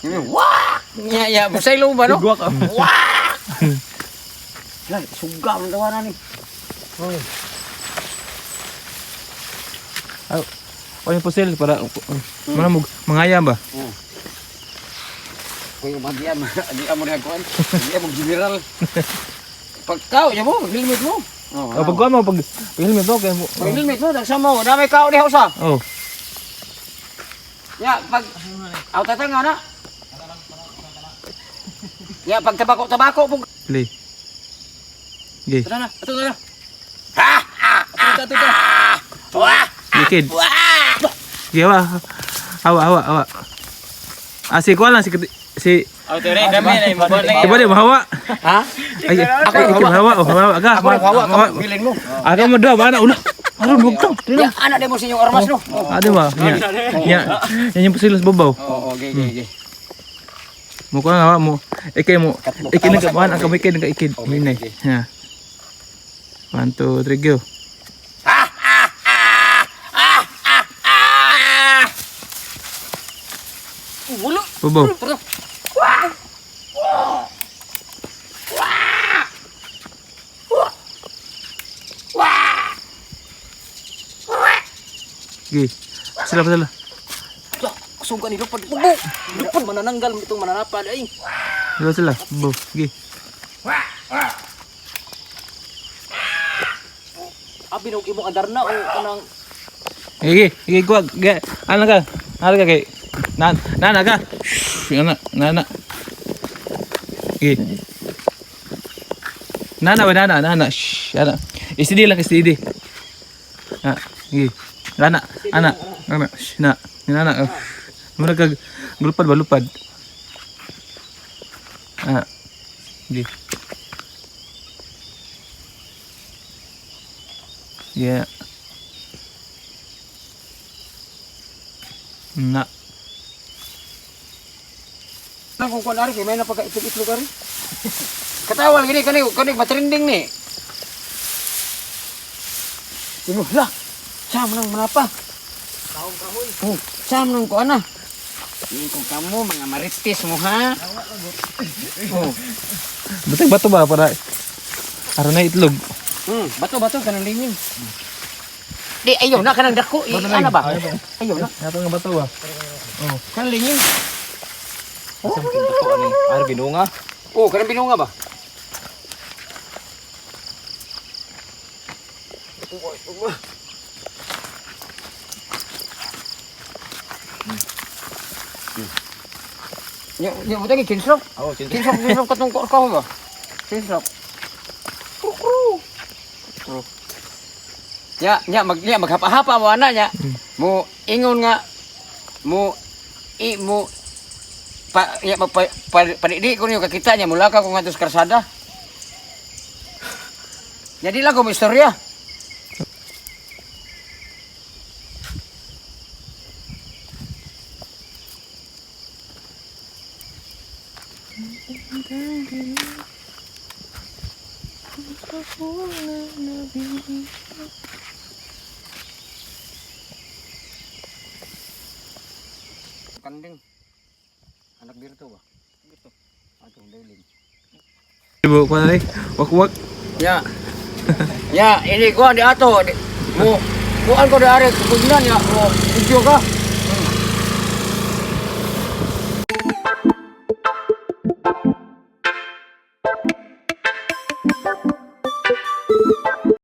Wah! Ya, masay lo ba no? Tigwak. Wah! Lai, suga man tawanan ni. O yung pusil para mana mo mangaya ba? Kuy magian, di amo na kuan. Di amo general. Pagkaw ya mo, limit mo. O pag mo pag helmet mo kay mo. Pag limit mo, dagsama mo, dami kao diha usa. Oh. Ya, pag aw tatanga na. Ya, pag tabako pug. Play. Gi. Tara na, ato na. Ha! Ato. Wah! Dikid. Wah! Gi hawa. Si kuan lang si Aw tore, dami na mo lagi. Diba di mahawa? Ha? Ay, ako hawa, aga. Ako hawa, bilin mo. Aga mo daw mana ulah. Aron bugtong. Ya, anak demo sa inyong ormas no. Ada ba? Nya yung pusil sa babaw. Oo, okay. Mo ko hawa mo. Ikay mo. Ikay na kaman ang kamikid ng ikid. Minay. Ha. 1 2 3 go. Ulo. Babaw. Gi. Sila. Suga ni lupad. Lupad manananggal itong mananapad ay. Sila. Babaw. Gi. Abinog imong adarna o kanang Gi kuha. Ano ka? Ano ka kay? Nana ka. Nana. Gi. Nana. Shh. Ana. Istidi lang. Ha. Gi. Nana. Shh. Nana. Muna ka lupad. Ah. Gi. Yeah. Na. kung kuan ari kay may napaka-itlog ari. Katawal gini kani matrending ni. Sino la? Sam nang manapa? Taong kahoy. Oh, sam nang kuan na. Kung kamu mga marites mo ha. Oh. Butang bato ba para aron na itlog. Bato kanang lingin. Di ayo na kanang dako. Ana ba? Ayo na. Nato nga bato ba? Oh, kanang lingin. Samkin bato ani. Ar binunga. Oh, kanang binunga ba? Ya, butang kinslok. Oh, Kinslok katong ko ba? Kinslok. Ya maghapa-hapa mo ana nya. Mo ingon nga mo panidi ko niyo kakita nya mula ka ko ngadto sa karsada. Jadi lang ko istorya. Kanding. Anak birto ba? Birto. Atong daling. Ibu kuan ni. Wak. Ya. Ya, ini gua di ato. Mo kuan ko dari kebunan ya, mo video ka.